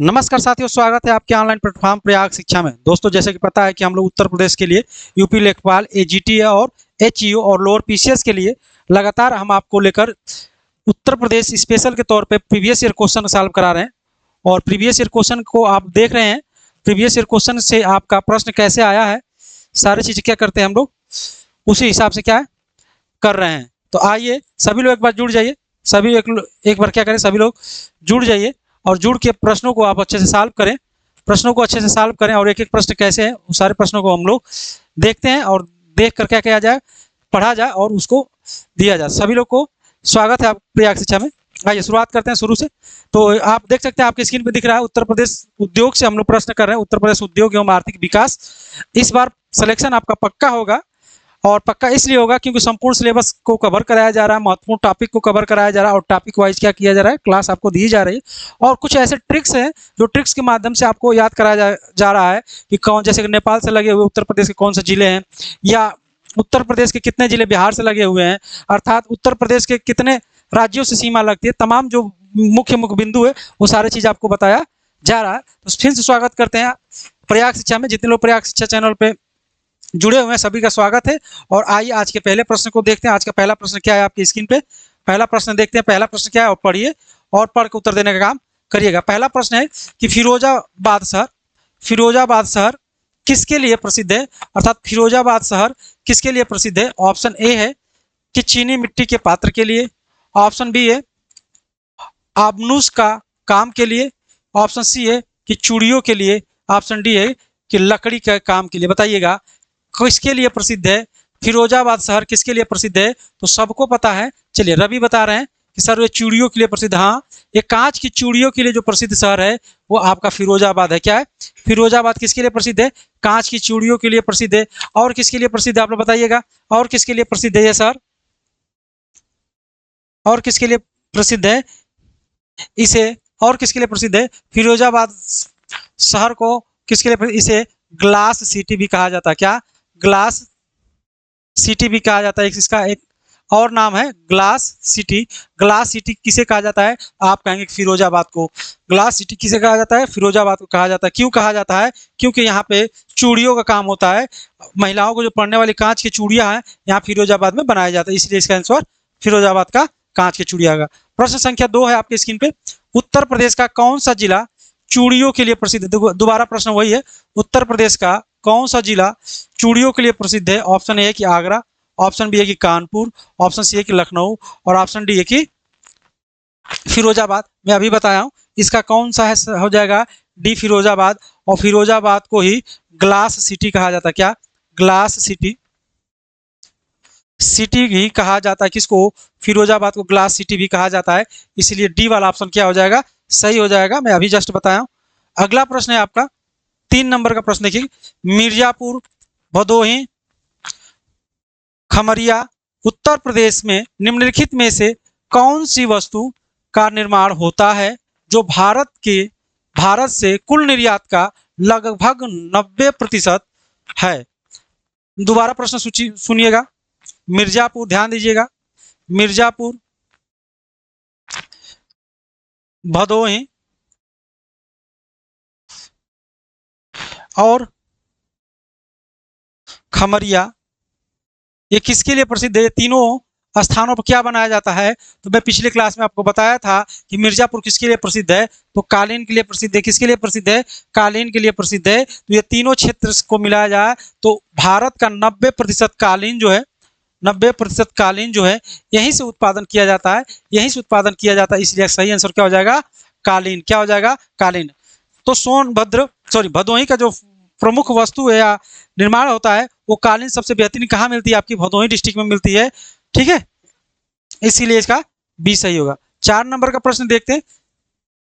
नमस्कार साथियों, स्वागत है आपके ऑनलाइन प्लेटफॉर्म प्रयाग शिक्षा में। दोस्तों, जैसे कि पता है कि हम लोग उत्तर प्रदेश के लिए यूपी लेखपाल, एजीटी और एचईओ और लोअर पीसीएस के लिए लगातार हम आपको लेकर उत्तर प्रदेश स्पेशल के तौर पे प्रीवियस ईयर क्वेश्चन सॉल्व करा रहे हैं। और प्रीवियस ईयर क्वेश्चन को आप देख रहे हैं। प्रीवियस ईयर क्वेश्चन से आपका प्रश्न कैसे आया है, सारी चीज़ें क्या करते हैं हम लोग, उसी हिसाब से क्या है कर रहे हैं। तो आइए सभी लोग एक बार जुड़ जाइए। सभी एक बार क्या करें, सभी लोग जुड़ जाइए और जुड़ के प्रश्नों को आप अच्छे से सॉल्व करें। प्रश्नों को अच्छे से सॉल्व करें और एक एक प्रश्न कैसे है उस सारे प्रश्नों को हम लोग देखते हैं और देख कर क्या किया जाए, पढ़ा जाए और उसको दिया जाए। सभी लोग को स्वागत है आप प्रयाग शिक्षा में। आइए शुरुआत करते हैं शुरू से। तो आप देख सकते हैं, आपकी स्क्रीन पे दिख रहा है उत्तर प्रदेश उद्योग से हम लोग प्रश्न कर रहे हैं। उत्तर प्रदेश उद्योग एवं आर्थिक विकास। इस बार सिलेक्शन आपका पक्का होगा, और पक्का इसलिए होगा क्योंकि संपूर्ण सिलेबस को कवर कराया जा रहा है, महत्वपूर्ण टॉपिक को कवर कराया जा रहा है और टॉपिक वाइज क्या किया जा रहा है, क्लास आपको दी जा रही है। और कुछ ऐसे ट्रिक्स हैं जो ट्रिक्स के माध्यम से आपको याद कराया जा रहा है कि कौन, जैसे कि नेपाल से लगे हुए उत्तर प्रदेश के कौन से जिले हैं, या उत्तर प्रदेश के कितने जिले बिहार से लगे हुए हैं, अर्थात उत्तर प्रदेश के कितने राज्यों से सीमा लगती है, तमाम जो मुख्य मुख्य बिंदु है वो सारी चीज़ आपको बताया जा रहा है। तो फिर से स्वागत करते हैं प्रयाग शिक्षा में। जितने लोग प्रयाग शिक्षा चैनल पे जुड़े हुए हैं सभी का स्वागत है। और आइए आज के पहले प्रश्न को देखते हैं। आज का पहला प्रश्न क्या है आपकी स्क्रीन पे, पहला प्रश्न देखते हैं। पहला प्रश्न क्या है और पढ़िए और पढ़ के उत्तर देने का काम करिएगा। पहला प्रश्न है कि फिरोजाबाद शहर किसके लिए प्रसिद्ध है, अर्थात फिरोजाबाद शहर किसके लिए प्रसिद्ध है। ऑप्शन ए है कि चीनी मिट्टी के पात्र के लिए, ऑप्शन बी है आबनूस का काम के लिए, ऑप्शन सी है कि चूड़ियों के लिए, ऑप्शन डी है कि लकड़ी के काम के लिए। बताइएगा किसके लिए प्रसिद्ध है, फिरोजाबाद शहर किसके लिए प्रसिद्ध है। तो सबको पता है। चलिए, रवि बता रहे हैं कि सर ये चूड़ियों के लिए प्रसिद्ध। हाँ, ये कांच की चूड़ियों के लिए जो प्रसिद्ध शहर है वो आपका फिरोजाबाद है। क्या है, फिरोजाबाद किसके लिए प्रसिद्ध है, कांच की चूड़ियों के लिए प्रसिद्ध है। और किसके लिए प्रसिद्ध है आप लोग बताइएगा, और किसके लिए प्रसिद्ध है ये शहर, और किसके लिए प्रसिद्ध है इसे, और किसके लिए प्रसिद्ध है फिरोजाबाद शहर को, किसके लिए इसे ग्लास सिटी भी कहा जाता है। क्या, ग्लास सिटी भी कहा जाता है। इसका एक और नाम है ग्लास सिटी। ग्लास सिटी किसे कहा जाता है, आप कहेंगे फिरोजाबाद को। ग्लास सिटी किसे कहा जाता है, फिरोजाबाद को कहा जाता है। क्यों कहा जाता है, क्योंकि यहाँ पे चूड़ियों का काम होता है। महिलाओं को जो पहनने वाली कांच की चूड़ियाँ हैं यहाँ फिरोजाबाद में बनाया जाता है, इसलिए इसका आंसर फिरोजाबाद का कांच की चूड़िया का। प्रश्न संख्या 2 है आपकी स्क्रीन पे। उत्तर प्रदेश का कौन सा जिला चूड़ियों के लिए प्रसिद्ध है। दोबारा प्रश्न वही है, उत्तर प्रदेश का कौन सा जिला चूड़ियों के लिए प्रसिद्ध है। ऑप्शन ए है कि आगरा, ऑप्शन बी है कि कानपुर, ऑप्शन सी है कि लखनऊ और ऑप्शन डी है कि फिरोजाबाद। मैं अभी बताया हूँ इसका कौन सा है, हो जाएगा डी फिरोजाबाद। और फिरोजाबाद को ही ग्लास सिटी कहा जाता है। क्या, ग्लास सिटी ही कहा जाता है। किसको, फिरोजाबाद को ग्लास सिटी भी कहा जाता है। इसलिए डी वाला ऑप्शन क्या हो जाएगा, सही हो जाएगा। मैं अभी जस्ट बताया हूं। अगला प्रश्न है आपका 3 नंबर का प्रश्न देखिए। मिर्जापुर, भदोही, खमरिया उत्तर प्रदेश में निम्नलिखित में से कौन सी वस्तु का निर्माण होता है जो भारत से कुल निर्यात का लगभग 90% है। दोबारा प्रश्न सुनिएगा। मिर्जापुर, ध्यान दीजिएगा, मिर्जापुर, भदोही और खमरिया ये किसके लिए प्रसिद्ध है। तीनों स्थानों पर क्या बनाया जाता है। तो मैं पिछले क्लास में आपको बताया था कि मिर्जापुर किसके लिए प्रसिद्ध है, तो कालीन के लिए प्रसिद्ध है। किसके लिए प्रसिद्ध है, कालीन के लिए प्रसिद्ध है। तो ये तीनों क्षेत्र को मिलाया जाए तो भारत का 90% कालीन जो है, 90% कालीन जो है यहीं से उत्पादन किया जाता है, यहीं से उत्पादन किया जाता है। इसलिए सही आंसर क्या हो जाएगा, कालीन। क्या हो जाएगा, कालीन। तो भदोही का जो प्रमुख वस्तु है या निर्माण होता है वो कालीन सबसे बेहतरीन कहाँ मिलती है, आपकी भदोही डिस्ट्रिक्ट में मिलती है। ठीक है, इसीलिए इसका बी सही होगा। 4 नंबर का प्रश्न देखते हैं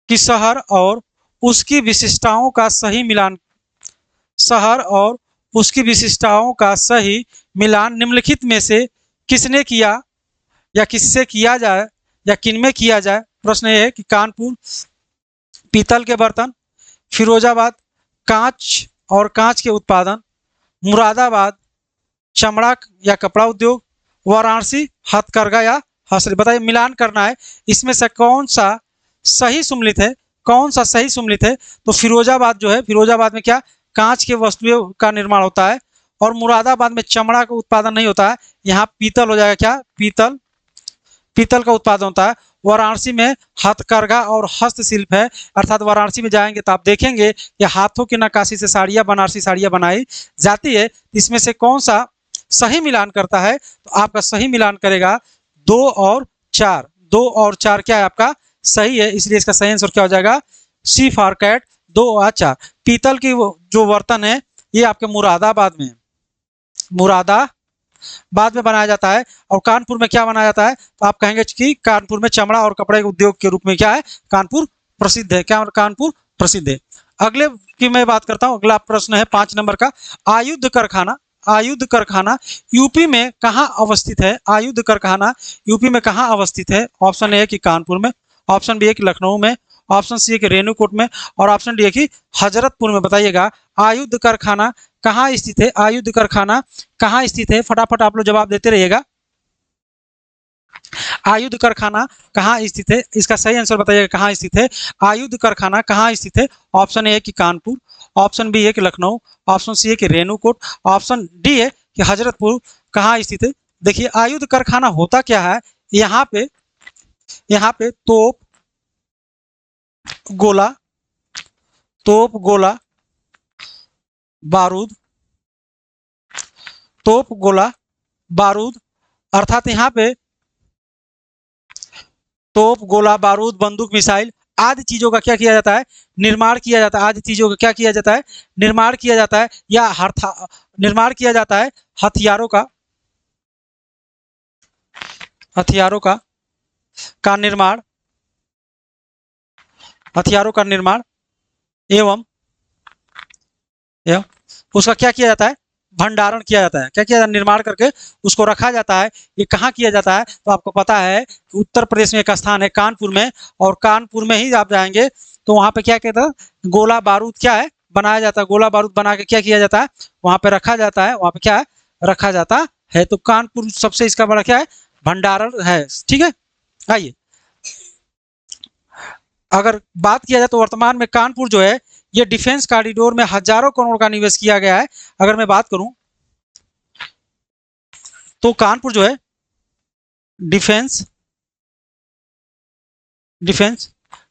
कि शहर और उसकी विशिष्टताओं का सही मिलान, शहर और उसकी विशिष्टताओं का सही मिलान निम्नलिखित में से किसने किया या किससे किया जाए या किनमें किया जाए। प्रश्न ये है कि कानपुर पीतल के बर्तन, फिरोजाबाद कांच और कांच के उत्पादन, मुरादाबाद चमड़ा या कपड़ा उद्योग, वाराणसी हथकरघा या हस्तशिल्प। बताइए, मिलान करना है, इसमें से कौन सा सही सम्मिलित है, कौन सा सही सम्मिलित है? तो फिरोजाबाद जो है, फिरोजाबाद में क्या कांच के वस्तुओं का निर्माण होता है, और मुरादाबाद में चमड़ा का उत्पादन नहीं होता है, यहाँ पीतल हो जाएगा, क्या पीतल, पीतल का उत्पादन होता है। वाराणसी में हथकरघा और हस्तशिल्प है, अर्थात वाराणसी में जाएंगे तो आप देखेंगे कि हाथों की नक्काशी से साड़ियाँ, बनारसी साड़ियाँ बनाई जाती है। इसमें से कौन सा सही मिलान करता है? तो आपका सही मिलान करेगा 2 और 4। 2 और 4 क्या है आपका सही है, इसलिए इसका सही आंसर क्या हो जाएगा? सी फॉर कैट, 2 और 4। पीतल की जो बर्तन है ये आपके मुरादाबाद में, मुरादाबाद में बनाया जाता है। और कानपुर में क्या बनाया जाता है? तो आप कहेंगे कि कानपुर में चमड़ा और कपड़े के उद्योग के रूप में क्या है, कानपुर प्रसिद्ध है। क्या कानपुर प्रसिद्ध है? अगले की मैं बात करता हूं। अगला प्रश्न है 5 नंबर का, आयुध कारखाना, आयुध कारखाना यूपी में कहाँ अवस्थित है? आयुध कारखाना यूपी में कहाँ अवस्थित है? ऑप्शन ए है कि कानपुर में, ऑप्शन बी है कि लखनऊ में, ऑप्शन सी है कि रेणुकूट में, और ऑप्शन डी है कि हजरतपुर में। बताइएगा आयुध कारखाना कहाँ स्थित है? आयुध कारखाना कहाँ स्थित है? फटाफट आप लोग जवाब देते रहिएगा। आयुध कारखाना कहाँ स्थित है? इसका सही आंसर बताइएगा, कहाँ स्थित है आयुध कारखाना, कहाँ स्थित है? ऑप्शन ए है कि कानपुर, ऑप्शन बी है कि लखनऊ, ऑप्शन सी है कि रेणुकूट, ऑप्शन डी है कि हजरतपुर। कहाँ स्थित है? देखिए आयुध कारखाना होता क्या है, यहाँ पे तोप गोला, तोप गोला बारूद, तोप गोला बारूद, अर्थात यहाँ पे तोप गोला बारूद बंदूक मिसाइल आदि चीजों का क्या किया जाता है? निर्माण किया जाता है। आदि चीजों का क्या किया जाता है? निर्माण किया जाता है, या निर्माण किया जाता है हथियारों का, हथियारों का निर्माण, हथियारों का निर्माण एवं उसका क्या किया जाता है? भंडारण किया जाता है। क्या किया जाता है? निर्माण करके उसको रखा जाता है। ये कहाँ किया जाता है? तो आपको पता है कि उत्तर प्रदेश में एक स्थान है कानपुर में, और कानपुर में ही आप जाएंगे तो वहाँ पे क्या कहता है? गोला बारूद क्या है? बनाया जाता है। गोला बारूद बना के क्या किया जाता है? वहाँ पे रखा जाता है। वहाँ पे क्या है? रखा जाता है। तो कानपुर सबसे इसका बड़ा क्या है? भंडारण है। ठीक है, आइए अगर बात किया जाए तो वर्तमान में कानपुर जो है ये डिफेंस कॉरिडोर में हजारों करोड़ का निवेश किया गया है। अगर मैं बात करूं तो कानपुर जो है डिफेंस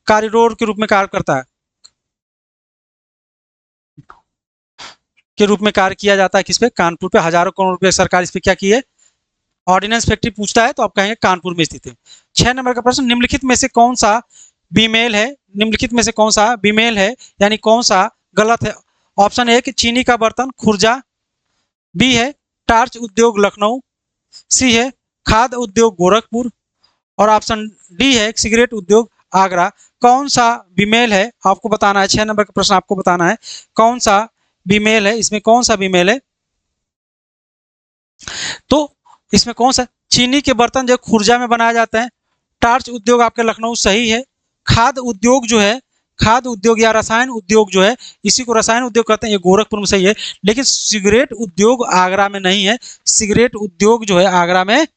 कॉरिडोर के रूप में कार्य करता है, के रूप में कार्य किया जाता है। किस पे? कानपुर पे। हजारों करोड़ रुपए सरकार इस पे क्या की है? ऑर्डिनेंस फैक्ट्री पूछता है तो आप कहेंगे कानपुर में स्थित है। 6 नंबर का प्रश्न, निम्नलिखित में से कौन सा बीमेल है? निम्नलिखित में से कौन सा बीमेल है, यानी कौन सा गलत है? ऑप्शन ए कि चीनी का बर्तन खुर्जा, बी है टार्च उद्योग लखनऊ, सी है खाद्य उद्योग गोरखपुर, और ऑप्शन डी है सिगरेट उद्योग आगरा। कौन सा बीमेल है आपको बताना है। 6 नंबर का प्रश्न आपको बताना है कौन सा बीमेल है, इसमें कौन सा बीमेल है? तो इसमें कौन सा? चीनी के बर्तन जो खुर्जा में बनाए जाते हैं, टार्च उद्योग आपके लखनऊ सही है, खाद्य उद्योग जो है, खाद्य उद्योग या रसायन उद्योग जो है, इसी को रसायन उद्योग कहते हैं, ये गोरखपुर में सही है। लेकिन सिगरेट उद्योग आगरा में नहीं है, सिगरेट उद्योग जो है आगरा में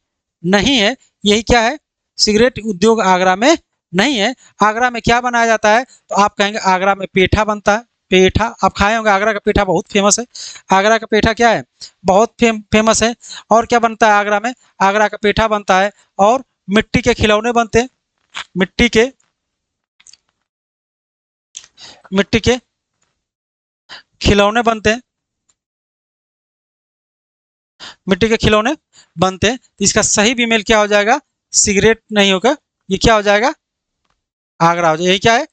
नहीं है। यही क्या है? सिगरेट उद्योग आगरा में नहीं है। आगरा में क्या बनाया जाता है? तो आप कहेंगे आगरा में पेठा बनता है। पेठा आप खाए होंगे, आगरा का पेठा बहुत फेमस है। आगरा का पेठा क्या है? बहुत फेमस है। और क्या बनता है आगरा में? आगरा का पेठा बनता है, और मिट्टी के खिलौने बनते हैं, मिट्टी के खिलौने बनते हैं, मिट्टी के खिलौने बनते हैं। इसका सही बीमेल क्या हो जाएगा? सिगरेट नहीं होगा, ये क्या हो जाएगा? आगरा हो जाएगा। यही क्या है?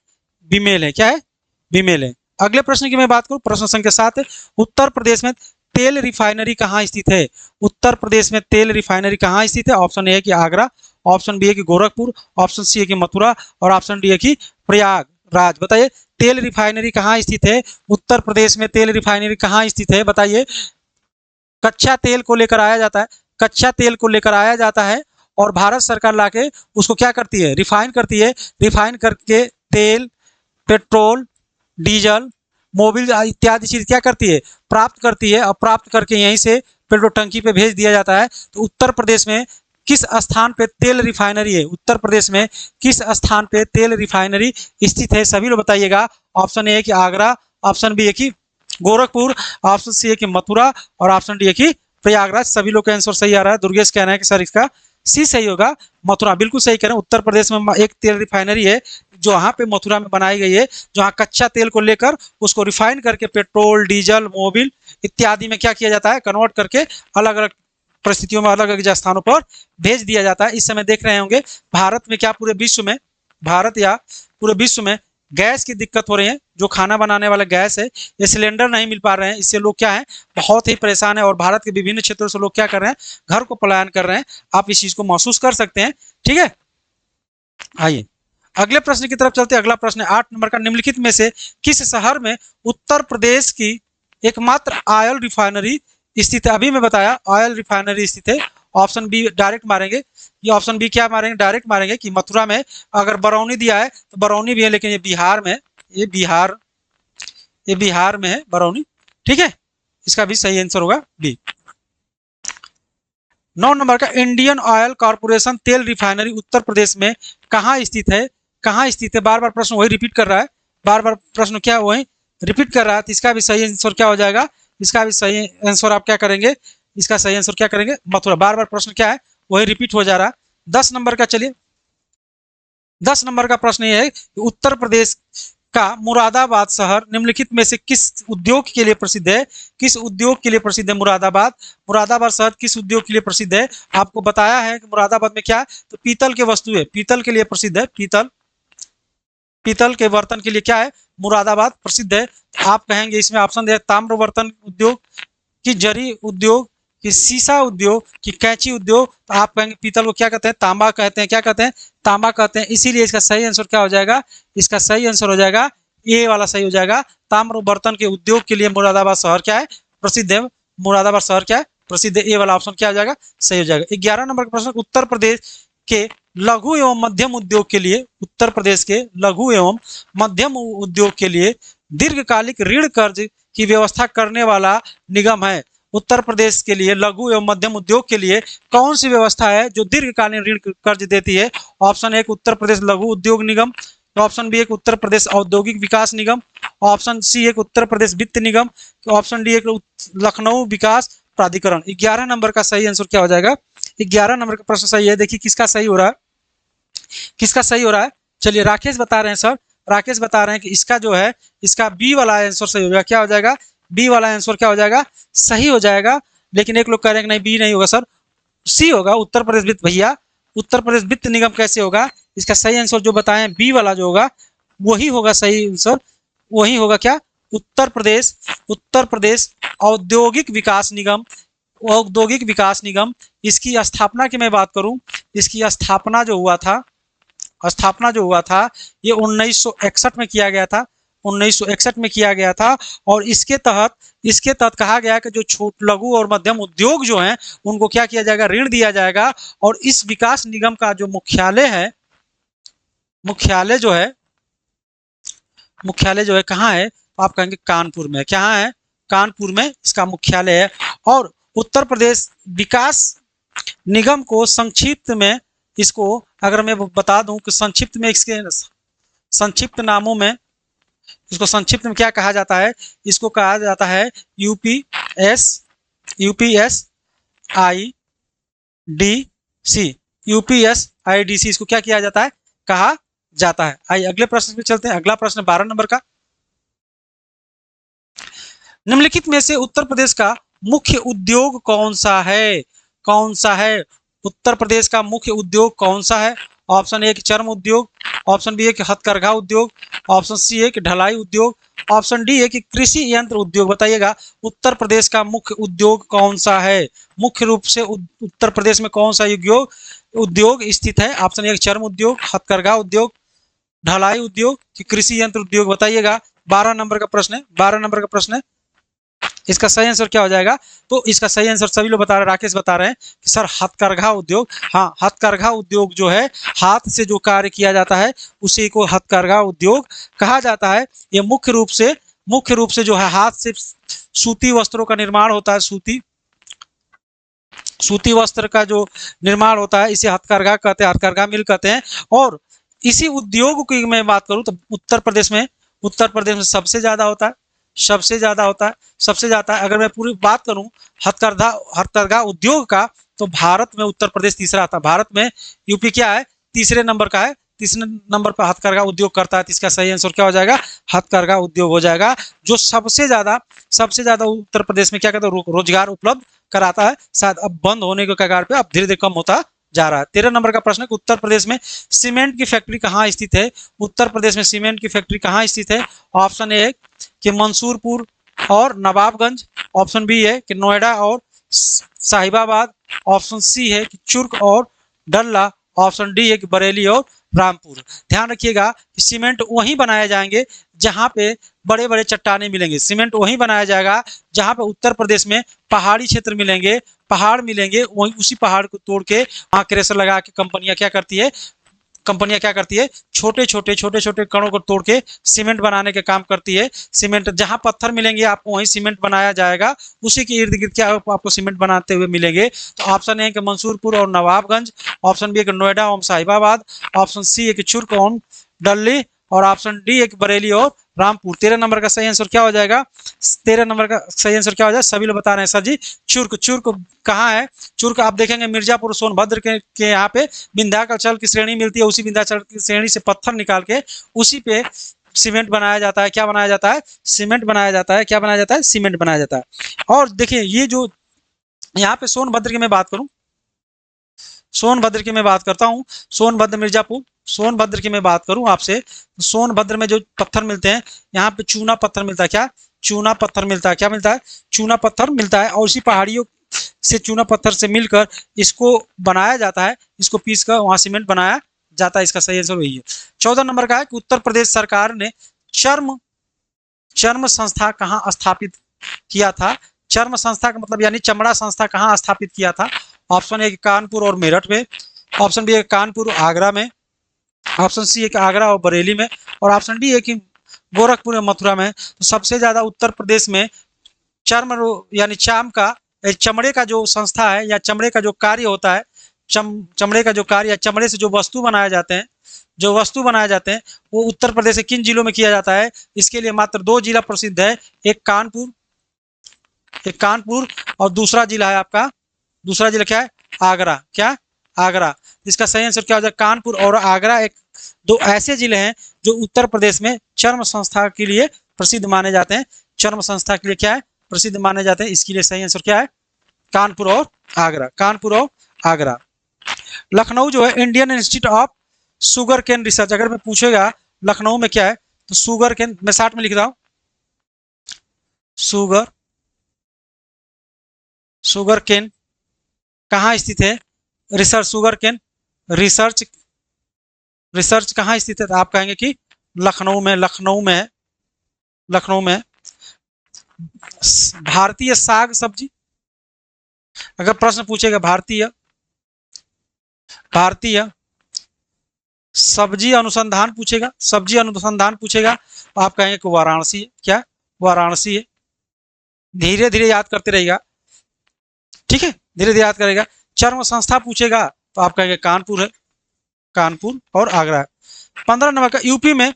बीमेल है। क्या है? बीमेल है। अगले प्रश्न की मैं बात करूं, प्रश्न संख्या 7 है, उत्तर प्रदेश में तेल रिफाइनरी कहाँ स्थित है? उत्तर प्रदेश में तेल रिफाइनरी कहाँ स्थित है? ऑप्शन ए है कि आगरा, ऑप्शन बी है कि गोरखपुर, ऑप्शन सी है कि मथुरा, और ऑप्शन डी है कि प्रयागराज। बताइए तेल रिफाइनरी कहाँ स्थित है? उत्तर प्रदेश में तेल रिफाइनरी कहाँ स्थित है? बताइए। कच्चा तेल को लेकर आया जाता है, कच्चा तेल को लेकर आया जाता है, और भारत सरकार लाके उसको क्या करती है? रिफाइन करती है। रिफाइन करके तेल, पेट्रोल, डीजल, मोबिल इत्यादि चीज क्या करती है? प्राप्त करती है, और प्राप्त करके यहीं से पेट्रोल टंकी पे भेज दिया जाता है। तो उत्तर प्रदेश में किस स्थान पे तेल रिफाइनरी है? उत्तर प्रदेश में किस स्थान पे तेल रिफाइनरी स्थित है? सभी लोग बताइएगा। ऑप्शन ए है कि आगरा, ऑप्शन बी है कि गोरखपुर, ऑप्शन सी है कि मथुरा और ऑप्शन डी है कि प्रयागराज। सभी लोग का आंसर सही आ रहा है। दुर्गेश कहना है कि सर इसका सी सही होगा, मथुरा। बिल्कुल सही कह रहे हैं। उत्तर प्रदेश में एक तेल रिफाइनरी है जो यहाँ पे मथुरा में बनाई गई है, जहाँ कच्चा तेल को लेकर उसको रिफाइन करके पेट्रोल, डीजल, मोबिल इत्यादि में क्या किया जाता है, कन्वर्ट करके अलग अलग परिस्थितियों में अलग अलग स्थानों पर भेज दिया जाता है। इस समय देख रहे होंगे भारत में क्या पूरे विश्व में, भारत या पूरे विश्व में गैस की दिक्कत हो रही है। जो खाना बनाने वाला गैस है, ये सिलेंडर नहीं मिल पा रहे हैं। इससे लोग क्या है, बहुत ही परेशान है और भारत के विभिन्न क्षेत्रों से लोग क्या कर रहे हैं, घर को पलायन कर रहे हैं। आप इस चीज को महसूस कर सकते हैं। ठीक है, आइए अगले प्रश्न की तरफ चलते हैं। अगला प्रश्न है 8 नंबर का। निम्नलिखित में से किस शहर में उत्तर प्रदेश की एकमात्र ऑयल रिफाइनरी स्थित है? अभी मैं बताया ऑयल रिफाइनरी स्थित है। ऑप्शन बी डायरेक्ट मारेंगे। ये ऑप्शन बी क्या मारेंगे, डायरेक्ट मारेंगे कि मथुरा में। अगर बरौनी दिया है तो बरौनी भी है, लेकिन ये बिहार में, ये बिहार में है बरौनी। ठीक है, इसका भी सही आंसर होगा बी। 9 नंबर का। इंडियन ऑयल कॉर्पोरेशन तेल रिफाइनरी उत्तर प्रदेश में कहाँ स्थित है? कहाँ स्थित है? बार बार प्रश्न वही रिपीट कर रहा है, बार बार प्रश्न क्या वही रिपीट कर रहा है। तो इसका भी सही आंसर क्या हो जाएगा? इसका भी सही आंसर आप क्या करेंगे, इसका सही आंसर क्या करेंगे, मथुरा। बार बार प्रश्न क्या है, वही रिपीट हो जा रहा है। 10 नंबर का, चलिए 10 नंबर का प्रश्न ये है कि उत्तर प्रदेश का मुरादाबाद शहर निम्नलिखित में से किस उद्योग के लिए प्रसिद्ध है? किस उद्योग के लिए प्रसिद्ध है मुरादाबाद? मुरादाबाद शहर किस उद्योग के लिए प्रसिद्ध है? आपको बताया है कि मुरादाबाद में क्या है, तो पीतल के वस्तु है, पीतल के लिए प्रसिद्ध है। पीतल के बर्तन के लिए क्या है, मुरादाबाद प्रसिद्ध है। आप कहेंगे इसमें ऑप्शन दे, ताम्र बर्तन उद्योग, कि जरी उद्योग, कि शीशा उद्योग, कि कैंची उद्योग। तो आप कहेंगे पीतल को क्या कहते हैं, तांबा कहते हैं। क्या कहते हैं, तांबा कहते हैं। इसीलिए इसका सही आंसर क्या हो जाएगा, इसका सही आंसर हो जाएगा ए वाला सही हो जाएगा। ताम्र बर्तन के उद्योग के लिए मुरादाबाद शहर क्या है, प्रसिद्ध है। मुरादाबाद शहर क्या है, प्रसिद्ध है। ए वाला ऑप्शन क्या हो जाएगा, सही हो जाएगा। 11 नंबर का प्रश्न, उत्तर प्रदेश के लघु एवं मध्यम उद्योग के लिए, उत्तर प्रदेश के लघु एवं मध्यम उद्योग के लिए दीर्घकालिक ऋण कर्ज की व्यवस्था करने वाला निगम है। उत्तर प्रदेश के लिए लघु एवं मध्यम उद्योग के लिए कौन सी व्यवस्था है जो दीर्घकालीन ऋण कर्ज देती है? ऑप्शन एक उत्तर प्रदेश लघु उद्योग निगम, ऑप्शन बी एक उत्तर प्रदेश औद्योगिक विकास निगम, ऑप्शन सी एक उत्तर प्रदेश वित्त निगम, ऑप्शन डी एक लखनऊ विकास प्राधिकरण। 11 नंबर का सही आंसर क्या हो जाएगा? 11 नंबर का प्रश्न सही है। देखिए किसका सही हो रहा है, किसका सही हो रहा है। चलिए राकेश बता रहे हैं सर, राकेश बता रहे हैं कि इसका जो है, इसका बी वाला आंसर सही हो जाएगा। क्या हो जाएगा, बी वाला आंसर क्या हो जाएगा, सही हो जाएगा। लेकिन एक लोग कह रहे हैं कि नहीं बी नहीं होगा सर, सी होगा, उत्तर प्रदेश वित्त। भैया उत्तर प्रदेश वित्त निगम कैसे होगा? इसका सही आंसर जो बताएं बी वाला जो होगा वही होगा सही आंसर, वही होगा क्या, उत्तर प्रदेश औद्योगिक विकास निगम। औद्योगिक विकास निगम, इसकी स्थापना की मैं बात करूं, इसकी स्थापना जो हुआ था, ये 1961 में किया गया था। 1961 में किया गया था। और इसके तहत कहा गया कि जो छोट लघु और मध्यम उद्योग जो हैं उनको क्या किया जाएगा, ऋण दिया जाएगा। और इस विकास निगम का जो मुख्यालय जो है कहाँ है, आप कहेंगे कानपुर में। कहाँ है, कानपुर में इसका मुख्यालय है। और उत्तर प्रदेश विकास निगम को संक्षिप्त में, इसको अगर मैं बता दूं कि संक्षिप्त में, इसके संक्षिप्त नामों में, इसको संक्षिप्त में क्या कहा जाता है, इसको कहा जाता है यूपीएसआईडीसी। इसको क्या किया जाता है, कहा जाता है। आइए अगले प्रश्न पे चलते हैं। अगला प्रश्न 12 नंबर का। निम्नलिखित में से उत्तर प्रदेश का मुख्य उद्योग कौन सा है? कौन सा है उत्तर प्रदेश का मुख्य उद्योग कौन सा है? ऑप्शन ए चर्म उद्योग, ऑप्शन बी है कि हथकरघा उद्योग, ऑप्शन सी है कि ढलाई उद्योग, ऑप्शन डी है कि कृषि यंत्र उद्योग। बताइएगा उत्तर प्रदेश का मुख्य उद्योग कौन सा है? मुख्य रूप से उत्तर प्रदेश में कौन सा उद्योग स्थित है? ऑप्शन ए चर्म उद्योग, हथकरघा उद्योग, ढलाई उद्योग, कि कृषि यंत्र उद्योग। बताइएगा 12 नंबर का प्रश्न है, 12 नंबर का प्रश्न है। इसका सही आंसर क्या हो जाएगा? तो इसका सही आंसर सभी लोग बता रहे हैं, राकेश बता रहे हैं कि सर हथकरघा उद्योग। हाँ, हथकरघा उद्योग जो है, हाथ से जो कार्य किया जाता है उसी को हथकरघा उद्योग कहा जाता है। ये मुख्य रूप से जो है हाथ से सूती वस्त्रों का निर्माण होता है, सूती वस्त्र का जो निर्माण होता है इसे हथकरघा कहते हैं, हथकरघा मिल कहते हैं। और इसी उद्योग की मैं बात करूं तो उत्तर प्रदेश में सबसे ज़्यादा होता है, सबसे ज़्यादा होता है, सबसे ज़्यादा। अगर मैं पूरी बात करूं हथकरघा हथकरघा उद्योग का, तो भारत में उत्तर प्रदेश तीसरा आता है। भारत में यूपी क्या है, तीसरे नंबर का है, तीसरे नंबर पर हथकरघा उद्योग करता है। तो इसका सही आंसर क्या हो जाएगा, हथकरघा उद्योग हो जाएगा, जो सबसे ज्यादा उत्तर प्रदेश में क्या कहते हैं रोजगार उपलब्ध कराता है। शायद अब बंद होने के कगार पे अब धीरे धीरे कम होता जा रहा है। 13 नंबर का प्रश्न है कि उत्तर प्रदेश में सीमेंट की फैक्ट्री कहाँ स्थित है। उत्तर प्रदेश में सीमेंट की फैक्ट्री कहाँ स्थित है। ऑप्शन ए कि मंसूरपुर और नवाबगंज, ऑप्शन बी है कि नोएडा और साहिबाबाद, ऑप्शन सी है कि चुर्क और डल्ला, ऑप्शन डी है कि बरेली और रामपुर। ध्यान रखिएगा कि सीमेंट वहीं बनाए जाएंगे जहां पे बड़े बड़े चट्टाने मिलेंगे। सीमेंट वहीं बनाया जाएगा जहां पे उत्तर प्रदेश में पहाड़ी क्षेत्र मिलेंगे, पहाड़ मिलेंगे, वहीं उसी पहाड़ को तोड़ के वहां क्रेशर लगा के कंपनियां क्या करती है छोटे छोटे कणों को तोड़ के सीमेंट बनाने के काम करती है। सीमेंट जहां पत्थर मिलेंगे आपको वहीं सीमेंट बनाया जाएगा, उसी के इर्द गिर्द क्या आपको सीमेंट बनाते हुए मिलेंगे। तो ऑप्शन ए कि मंसूरपुर और नवाबगंज, ऑप्शन बी है कि नोएडा और साहिबाबाद, ऑप्शन सी है कि चुर्क और डल्ली, और ऑप्शन डी है कि बरेली और रामपुर। 13 नंबर का सही आंसर क्या हो जाएगा, 13 नंबर का सही आंसर क्या हो जाएगा, सभी लोग बता रहे हैं सर जी चुर्क। चुर्क कहाँ है, चुर्क आप देखेंगे मिर्जापुर सोनभद्र के यहाँ पे विंध्याचल की श्रेणी मिलती है, उसी विंध्याचल की श्रेणी से पत्थर निकाल के उसी पे सीमेंट बनाया जाता है। क्या बनाया जाता है, सीमेंट बनाया जाता है। क्या बनाया जाता है, सीमेंट बनाया जाता है। और देखिए ये जो यहाँ पे सोनभद्र की मैं बात करूं, सोनभद्र की मैं बात करता हूँ, सोनभद्र मिर्जापुर, सोनभद्र की मैं बात करूं आपसे, सोनभद्र में जो पत्थर मिलते हैं यहाँ पे चूना पत्थर मिलता है। क्या चूना पत्थर मिलता है, क्या मिलता है, चूना पत्थर मिलता है। और उसी पहाड़ियों से चूना पत्थर से मिलकर इसको बनाया जाता है, इसको पीस कर वहाँ सीमेंट बनाया जाता है। इसका सही आंसर वही है। 14 नंबर का है कि उत्तर प्रदेश सरकार ने चर्म चर्म संस्था कहाँ स्थापित किया था। चर्म संस्था का मतलब यानी चमड़ा संस्था कहाँ स्थापित किया था। ऑप्शन ए कानपुर और मेरठ में, ऑप्शन बी है कानपुर आगरा में, ऑप्शन सी है कि आगरा और बरेली में, और ऑप्शन डी है कि गोरखपुर और मथुरा में। तो सबसे ज्यादा उत्तर प्रदेश में चर्म यानी चमड़े का जो संस्था है या चमड़े का जो कार्य होता है, चमड़े का जो कार्य या चमड़े से जो वस्तु बनाए जाते हैं वो उत्तर प्रदेश के किन जिलों में किया जाता है। इसके लिए मात्र 2 जिला प्रसिद्ध है, एक कानपुर और दूसरा जिला क्या है, आगरा। क्या, आगरा। इसका सही आंसर क्या हो जाएगा, कानपुर और आगरा एक दो ऐसे जिले हैं जो उत्तर प्रदेश में चर्म संस्था के लिए प्रसिद्ध माने जाते हैं। चर्म संस्था के लिए क्या है, प्रसिद्ध माने जाते हैं। इसके लिए सही आंसर क्या है, कानपुर और आगरा, कानपुर और आगरा। लखनऊ जो है Indian Institute of sugarcane research, अगर मैं पूछेगा लखनऊ में क्या है तो शुगर केन, मैं 60 में लिख रहा हूं, शुगर केन कहाँ स्थित है, रिसर्च शुगर केन रिसर्च कहाँ स्थित है। तो आप कहेंगे कि लखनऊ में। भारतीय साग सब्जी, अगर प्रश्न पूछेगा भारतीय सब्जी अनुसंधान पूछेगा तो आप कहेंगे कि वाराणसी है। क्या, वाराणसी है। धीरे धीरे याद करते रहेगा, ठीक है, धीरे धीरे याद करेगा। चर्म संस्था पूछेगा तो आप कहेंगे कानपुर है, कानपुर और आगरा है। 15 नंबर का यूपी में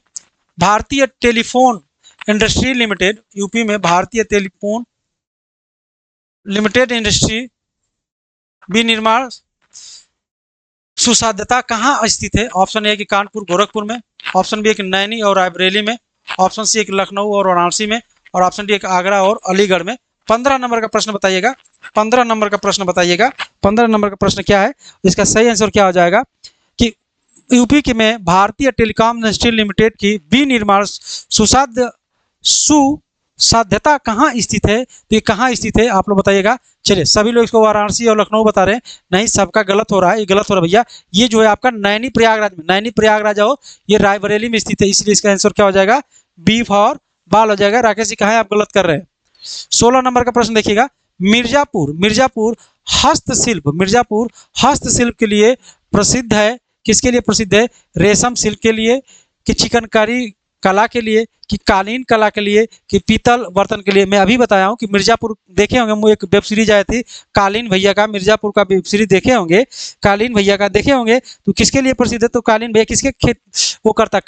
भारतीय टेलीफोन इंडस्ट्री लिमिटेड, यूपी में भारतीय टेलीफोन लिमिटेड इंडस्ट्री विनिर्माण सुसाध्यता कहाँ स्थित है। ऑप्शन ए कि कानपुर गोरखपुर में, ऑप्शन बी है कि नैनी और रायबरेली में, ऑप्शन सी है कि लखनऊ और वाराणसी में, और ऑप्शन डी है कि आगरा और अलीगढ़ में। 15 नंबर का प्रश्न बताइएगा, 15 नंबर का प्रश्न बताइएगा। 15 नंबर का प्रश्न क्या है, इसका सही आंसर क्या हो जाएगा कि यूपी के में भारतीय टेलीकॉम इंडस्ट्री लिमिटेड की विनिर्माण सुसाध्यता कहाँ स्थित है। तो ये कहाँ स्थित है आप लोग बताइएगा। चलिए सभी लोग इसको वाराणसी और लखनऊ बता रहे हैं, नहीं सबका गलत हो रहा है, ये गलत हो रहा है भैया। ये जो है आपका नैनी प्रयागराज में, नैनी प्रयागराज हो ये रायबरेली में स्थित है, इसलिए इसका आंसर क्या हो जाएगा, बी फॉर बाल हो जाएगा। राकेश जी कहाँ है, आप गलत कर रहे हैं। 16 नंबर का प्रश्न देखिएगा, मिर्जापुर हस्तशिल्प के लिए प्रसिद्ध है। किसके लिए प्रसिद्ध है, रेशम सिल्क के लिए कि चिकनकारी कला के लिए, कि कालीन कला के लिए, कि पीतल बर्तन के लिए? मैं अभी बताया हूँ कि मिर्जापुर देखे होंगे, वो एक वेब सीरीज आई थी कालीन भैया का, मिर्जापुर का वेब सीरीज देखे होंगे, कालीन भैया का देखे होंगे। तो किसके लिए प्रसिद्ध है? तो कालीन भैया किसके खेत वो करता,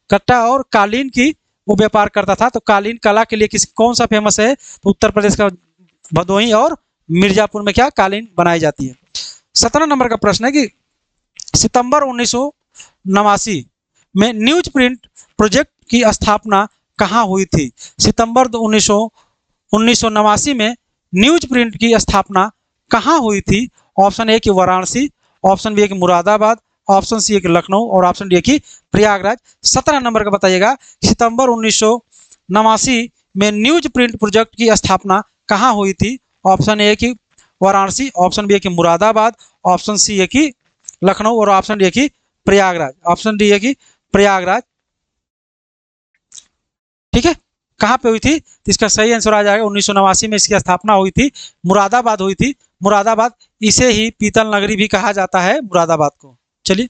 कट्टा और कालीन की वो व्यापार करता था। तो कालीन कला के लिए किस कौन सा फेमस है? तो उत्तर प्रदेश का भदोही और मिर्जापुर में क्या कालीन बनाई जाती है। 17 नंबर का प्रश्न है कि सितंबर 1989 में न्यूज प्रिंट प्रोजेक्ट की स्थापना कहाँ हुई थी? सितंबर 1989 में न्यूज प्रिंट की स्थापना कहाँ हुई थी? ऑप्शन ए कि वाराणसी, ऑप्शन बी कि मुरादाबाद, ऑप्शन सी कि लखनऊ और ऑप्शन डी कि प्रयागराज। 17 नंबर का बताइएगा, सितंबर 1989 में न्यूज प्रिंट प्रोजेक्ट की स्थापना कहाँ हुई थी? ऑप्शन ए कि वाराणसी, ऑप्शन बी कि मुरादाबाद, ऑप्शन सी है कि लखनऊ और ऑप्शन डी है कि प्रयागराज। ऑप्शन डी है कि प्रयागराज। ठीक है, कहाँ पे हुई थी? तो इसका सही आंसर आ जाएगा 1989 में इसकी स्थापना हुई थी, मुरादाबाद हुई थी। मुरादाबाद, इसे ही पीतल नगरी भी कहा जाता है, मुरादाबाद को। चलिए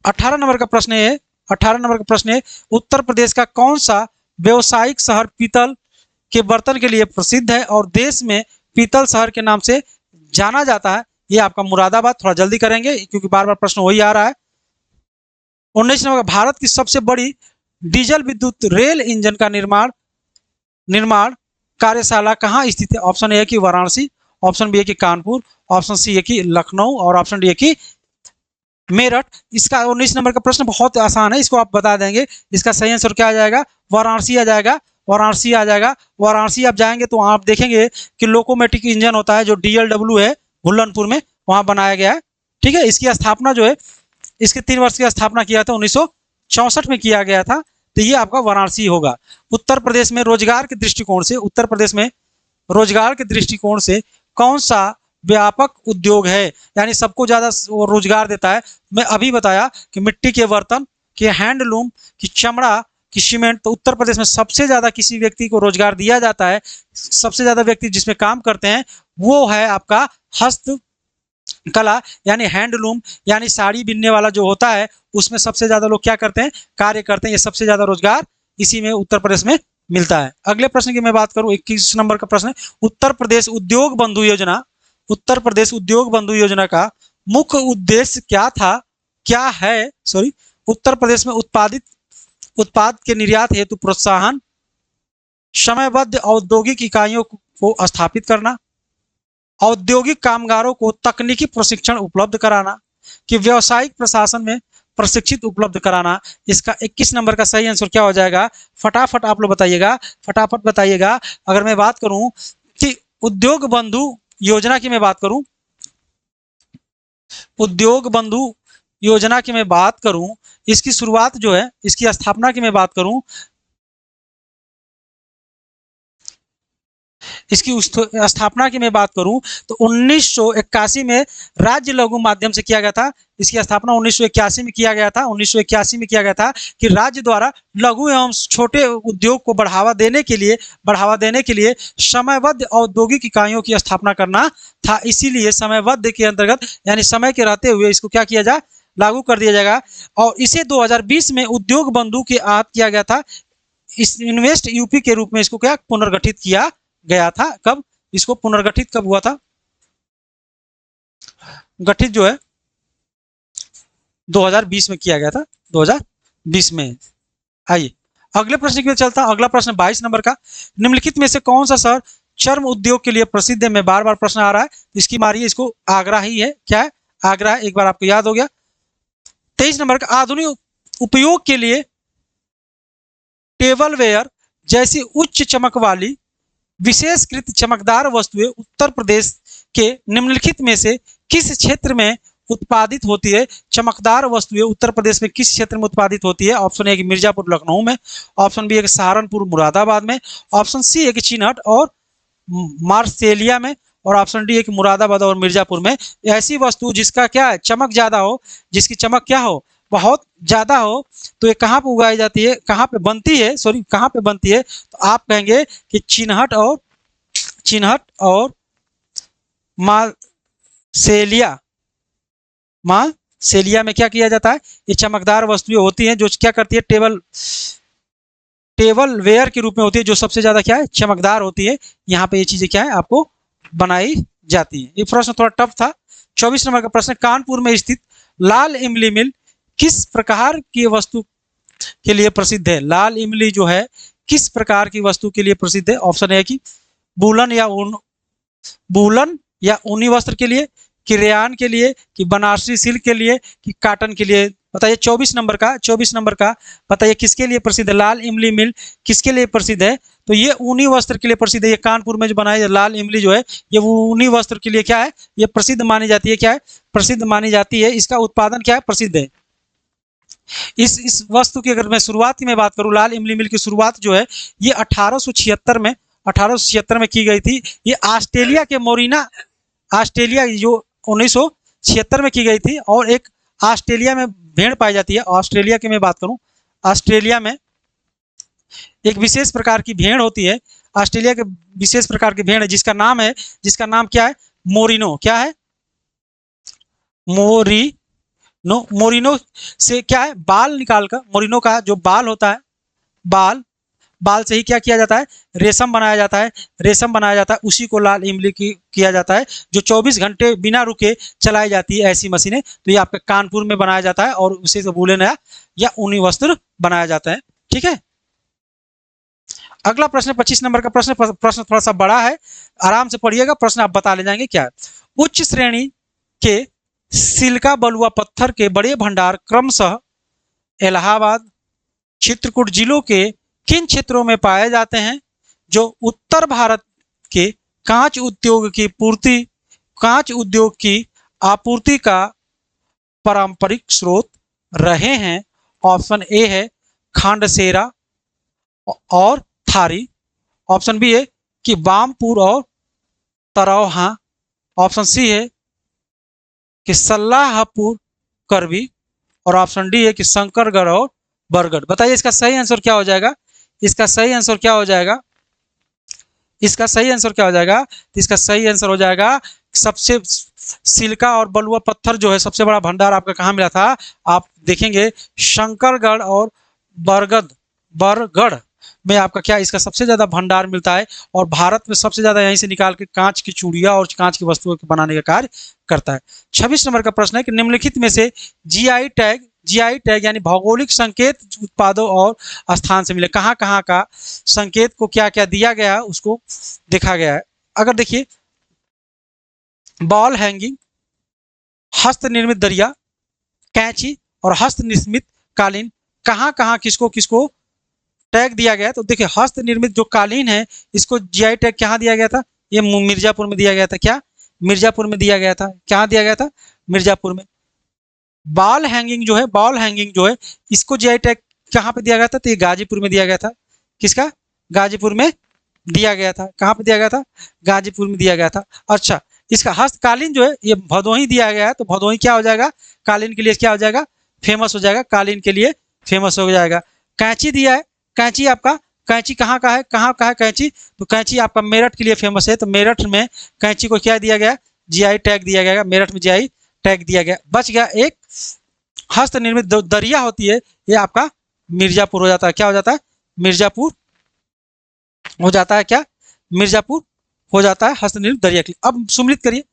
18 नंबर का प्रश्न है, 18 नंबर का प्रश्न है, उत्तर प्रदेश का कौन सा व्यवसायिक शहर पीतल के बर्तन के लिए प्रसिद्ध है और देश में पीतल शहर के नाम से जाना जाता है? ये आपका मुरादाबाद। थोड़ा जल्दी करेंगे क्योंकि बार बार प्रश्न वही आ रहा है। 19 नंबर, भारत की सबसे बड़ी डीजल विद्युत रेल इंजन का निर्माण कार्यशाला कहाँ स्थित है? ऑप्शन ए है कि वाराणसी, ऑप्शन बी है कि कानपुर, ऑप्शन सी है कि लखनऊ और ऑप्शन डी है कि मेरठ। इसका 19 नंबर का प्रश्न बहुत आसान है, इसको आप बता देंगे। इसका सही आंसर क्या आ जाएगा? वाराणसी आ जाएगा, वाराणसी आ जाएगा। वाराणसी आप जाएंगे तो आप देखेंगे कि लोकोमेटिक इंजन होता है जो DLW है, भुल्लनपुर में वहाँ बनाया गया है। ठीक है, इसकी स्थापना जो है, इसके 3 वर्ष की स्थापना किया था, 1964 में किया गया था। तो ये आपका वाराणसी होगा। उत्तर प्रदेश में रोजगार के दृष्टिकोण से, उत्तर प्रदेश में रोजगार के दृष्टिकोण से कौन सा व्यापक उद्योग है, यानी सबको ज्यादा रोजगार देता है? मैं अभी बताया कि मिट्टी के बर्तन, कि हैंडलूम, कि चमड़ा, कि सीमेंट। तो उत्तर प्रदेश में सबसे ज्यादा किसी व्यक्ति को रोजगार दिया जाता है, सबसे ज्यादा व्यक्ति जिसमें काम करते हैं वो है आपका हस्त कला, यानी हैंडलूम, यानी साड़ी बिनने वाला जो होता है, उसमें सबसे ज्यादा लोग क्या करते हैं? कार्य करते हैं। ये सबसे ज्यादा रोजगार इसी में उत्तर प्रदेश में मिलता है। अगले प्रश्न की मैं बात करूं, 21 नंबर का प्रश्न है, उत्तर प्रदेश उद्योग बंधु योजना, उत्तर प्रदेश उद्योग बंधु योजना का मुख्य उद्देश्य क्या था, क्या है? सॉरी, उत्तर प्रदेश में उत्पाद के निर्यात हेतु प्रोत्साहन, समयबद्ध औद्योगिक इकाइयों को स्थापित करना, औद्योगिक कामगारों को तकनीकी प्रशिक्षण उपलब्ध कराना, कि व्यावसायिक प्रशासन में प्रशिक्षित उपलब्ध कराना। इसका 21 नंबर का सही आंसर क्या हो जाएगा? फटाफट आप लोग बताइएगा, फटाफट बताइएगा। अगर मैं बात करूं कि उद्योग बंधु योजना की मैं बात करूं, उद्योग बंधु योजना की मैं बात करूं, इसकी शुरुआत जो है, इसकी स्थापना की मैं बात करूं, इसकी स्थापना की मैं बात करूं तो 1981 में राज्य लघु माध्यम से किया गया था। इसकी स्थापना 1981 में किया गया था, 1981 में किया गया था कि राज्य द्वारा लघु एवं छोटे उद्योग को बढ़ावा देने के लिए समयबद्ध औद्योगिक इकाइयों की स्थापना करना था। इसीलिए समयबद्ध के अंतर्गत, यानी समय के रहते हुए इसको क्या किया जाए? लागू कर दिया जाएगा। और इसे 2020 में उद्योग बंधु के आहत किया गया था। इस इन्वेस्ट यूपी के रूप में इसको क्या पुनर्गठित किया गया था? कब इसको पुनर्गठित कब हुआ था? गठित जो है 2020 में किया गया था, 2020 में। आइए अगले प्रश्न की ओर चलता हूं। अगला प्रश्न 22 नंबर का, निम्नलिखित में से कौन सा शहर चर्म उद्योग के लिए प्रसिद्ध है? मैं बार बार प्रश्न आ रहा है, इसकी मारिए, इसको आगरा ही है। क्या है? आगरा है, एक बार आपको याद हो गया। 23 नंबर का, आधुनिक उपयोग के लिए टेबल वेयर जैसी उच्च चमक वाली विशेषकृत चमकदार वस्तुएं उत्तर प्रदेश के निम्नलिखित में से किस क्षेत्र में उत्पादित होती है? चमकदार वस्तुएं उत्तर प्रदेश में किस क्षेत्र में उत्पादित होती है? ऑप्शन ए कि मिर्जापुर लखनऊ में, ऑप्शन बी है कि सहारनपुर मुरादाबाद में, ऑप्शन सी है कि चिन्हट और मार्सेलिया में, और ऑप्शन डी है कि मुरादाबाद और मिर्जापुर में। ऐसी वस्तु जिसका क्या है? चमक ज्यादा हो, जिसकी चमक क्या हो? बहुत ज्यादा हो। तो ये कहाँ पे उगाई जाती है, कहाँ पे बनती है? सॉरी, कहाँ पे बनती है? तो आप कहेंगे कि चिन्हट और मार्सेलिया सेलिया में क्या किया जाता है, ये चमकदार वस्तुएं होती हैं जो क्या करती है, टेबल वेयर के रूप में होती है, जो सबसे ज्यादा क्या है, चमकदार होती है। यहाँ पे ये चीजें क्या है, आपको बनाई जाती है। ये प्रश्न थोड़ा टफ था। 24 नंबर का प्रश्न, कानपुर में स्थित लाल इमली मिल किस प्रकार की वस्तु के लिए प्रसिद्ध है। लाल इमली जो है किस प्रकार की वस्तु के लिए प्रसिद्ध है। ऑप्शन है कि वूलन या ऊनी वस्त्र के लिए, कि रेयान के लिए, कि बनारसी सिल्क के लिए, कि काटन के लिए। बताइए 24 नंबर का बताइए किसके लिए प्रसिद्ध है। लाल इमली मिल किसके लिए प्रसिद्ध है, तो ये ऊनी वस्त्र के लिए प्रसिद्ध है। ये कानपुर में जो बनाई लाल इमली जो है, ये ऊनी वस्त्र के लिए क्या है, ये प्रसिद्ध मानी जाती है। क्या है, प्रसिद्ध मानी जाती है। इसका उत्पादन क्या है, प्रसिद्ध है। इस वस्तु की अगर मैं शुरुआत की मैं बात करूं, लाल इमली मिल की शुरुआत जो है ये 1876 में की गई थी। ये ऑस्ट्रेलिया के मोरिना, ऑस्ट्रेलिया जो 1976 में की गई थी। और एक ऑस्ट्रेलिया में भेड़ पाई जाती है। ऑस्ट्रेलिया की मैं बात करूं, ऑस्ट्रेलिया में एक विशेष प्रकार की भेड़ होती है। ऑस्ट्रेलिया के विशेष प्रकार की भेड़ है जिसका नाम क्या है, मोरिनो। क्या है, मोरिनो से क्या है, बाल निकालकर, मोरिनो का जो बाल होता है, बाल से ही क्या किया जाता है, रेशम बनाया जाता है। उसी को लाल इमली किया जाता है, जो 24 घंटे बिना रुके चलाई जाती है ऐसी मशीनें। तो ये आपके कानपुर में बनाया जाता है और उसी से वूलन या ऊनी वस्त्र बनाया जाता है। ठीक है, अगला प्रश्न 25 नंबर का प्रश्न थोड़ा सा बड़ा है, आराम से पढ़िएगा, प्रश्न आप बता ले जाएंगे क्या है। उच्च श्रेणी के सिल्का बलुआ पत्थर के बड़े भंडार क्रमशः इलाहाबाद, चित्रकूट जिलों के किन क्षेत्रों में पाए जाते हैं, जो उत्तर भारत के कांच उद्योग की आपूर्ति का पारंपरिक स्रोत रहे हैं। ऑप्शन ए है खांडसेरा और थारी। ऑप्शन बी है कि बामपुर और तरौहा। ऑप्शन सी है कि सल्लाहपुर करवी। और ऑप्शन डी है कि शंकरगढ़ और बरगढ़। बताइए इसका सही आंसर क्या हो जाएगा। इसका सही आंसर क्या हो जाएगा, इसका सही आंसर क्या हो जाएगा, तो इसका सही आंसर हो जाएगा, सबसे सिल्का और बलुआ पत्थर जो है सबसे बड़ा भंडार आपका कहाँ मिला था, आप देखेंगे शंकरगढ़ और बरगढ़ में आपका क्या, इसका सबसे ज्यादा भंडार मिलता है। और भारत में सबसे ज्यादा यहीं से निकाल के कांच की चूड़ियां और कांच की वस्तुओं को बनाने का कार्य करता है। 26 नंबर का प्रश्न है कि निम्नलिखित में से जीआई टैग यानी भौगोलिक संकेत उत्पादों और स्थान से मिले। कहाँ कहाँ का संकेत को क्या क्या दिया गया है उसको देखा गया है। अगर देखिए, बॉल हैंगिंग, हस्त निर्मित दरिया, कैंची और हस्त निर्मित कालीन, कहाँ कहाँ किसको किसको टैग दिया गया। तो देखिए, हस्त निर्मित जो कालीन है इसको जीआई टैग कहाँ दिया गया था, ये मिर्जापुर में दिया गया था। क्या, मिर्जापुर में दिया गया था। कहाँ दिया गया था, मिर्जापुर में। बॉल हैंगिंग जो है इसको जीआई टैग कहाँ पे दिया गया था, तो ये गाजीपुर में दिया गया था। किसका, गाजीपुर में दिया गया था। कहाँ पे दिया गया था, गाजीपुर में दिया गया था। अच्छा, इसका हस्तकालीन जो है ये भदोही दिया गया है, तो भदोही क्या हो जाएगा, कालीन के लिए क्या हो जाएगा, फेमस हो जाएगा, कालीन के लिए फेमस हो जाएगा। कैंची दिया है, कैंची आपका, कैंची कहाँ का है, कहाँ का है कैंची, तो कैंची आपका मेरठ के लिए फेमस है। तो मेरठ में कैंची को क्या दिया गया, जीआई टैग दिया गया, मेरठ में जीआई टैग दिया गया। बच गया एक हस्त निर्मित दरिया होती है, ये आपका मिर्जापुर हो जाता है। क्या हो जाता है, मिर्जापुर हो जाता है। क्या, मिर्जापुर हो जाता है हस्त निर्मित दरिया के लिए। अब सम्मिलित करिए,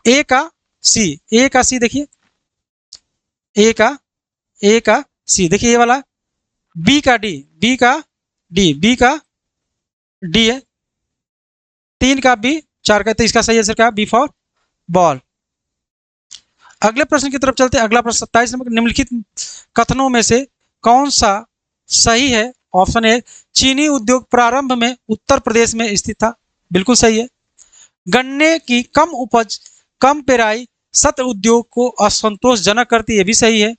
ए का सी देखिए, ए का सी देखिए, ये वाला बी का डी है, 3 का बी, 4 का, तो इसका सही आंसर क्या, बी फॉर बॉल। अगले प्रश्न की तरफ चलते हैं। अगला प्रश्न 27 नंबर, निम्नलिखित कथनों में से कौन सा सही है। ऑप्शन ए, चीनी उद्योग प्रारंभ में उत्तर प्रदेश में स्थित था, बिल्कुल सही है। गन्ने की कम उपज, कम पेराई सत्र उद्योग को असंतोषजनक करती है, भी सही है।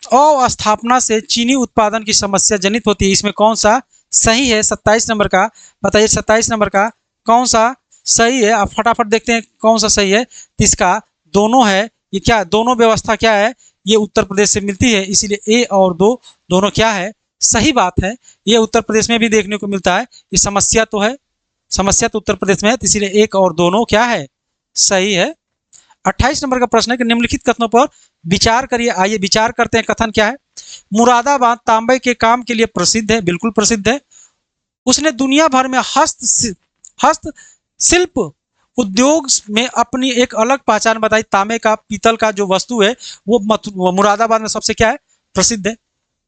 अस्थापना से चीनी उत्पादन की समस्या जनित होती है, इसमें कौन सा सही है। 27 नंबर का बताइए, 27 नंबर का कौन सा सही है। आप फटाफट देखते हैं कौन सा सही है। इसका दोनों है, ये क्या, दोनों व्यवस्था क्या है, ये उत्तर प्रदेश से मिलती है, इसीलिए ए और दो दोनों क्या है, सही बात है। ये उत्तर प्रदेश में भी देखने को मिलता है। ये समस्या तो है, समस्या तो उत्तर प्रदेश में है, इसीलिए एक और दोनों क्या है, सही है। 28 नंबर का प्रश्न है कि निम्नलिखित कथनों पर विचार करिए। आइए विचार करते हैं। कथन क्या है? मुरादाबाद तांबे के काम के लिए प्रसिद्ध है। बिल्कुल प्रसिद्ध है। उसने दुनिया भर में हस्तशिल्प उद्योग में अपनी एक अलग पहचान बताई। तांबे का, पीतल का जो वस्तु है वो मुरादाबाद में सबसे क्या है? प्रसिद्ध है।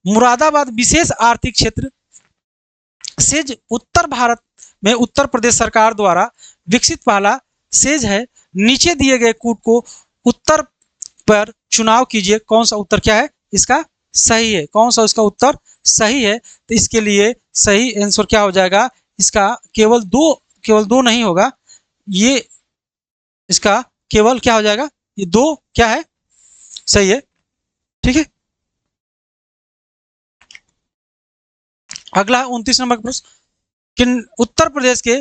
मुरादाबाद विशेष आर्थिक क्षेत्र सेज उत्तर भारत में उत्तर प्रदेश सरकार द्वारा विकसित पहला सेज है। नीचे दिए गए कूट को उत्तर पर चुनाव कीजिए। कौन सा उत्तर क्या है इसका सही है? कौन सा इसका उत्तर सही है? तो इसके लिए सही आंसर क्या हो जाएगा? इसका केवल दो नहीं होगा, ये इसका केवल क्या हो जाएगा? ये दो क्या है? सही है। ठीक है। अगला 29 नंबर का प्रश्न कि उत्तर प्रदेश के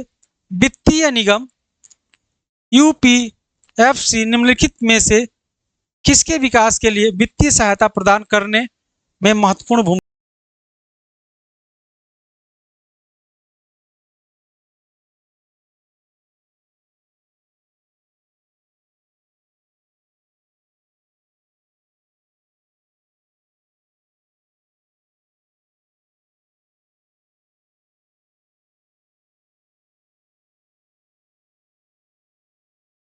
वित्तीय निगम यूपीएफसी निम्नलिखित में से किसके विकास के लिए वित्तीय सहायता प्रदान करने में महत्वपूर्ण भूमिका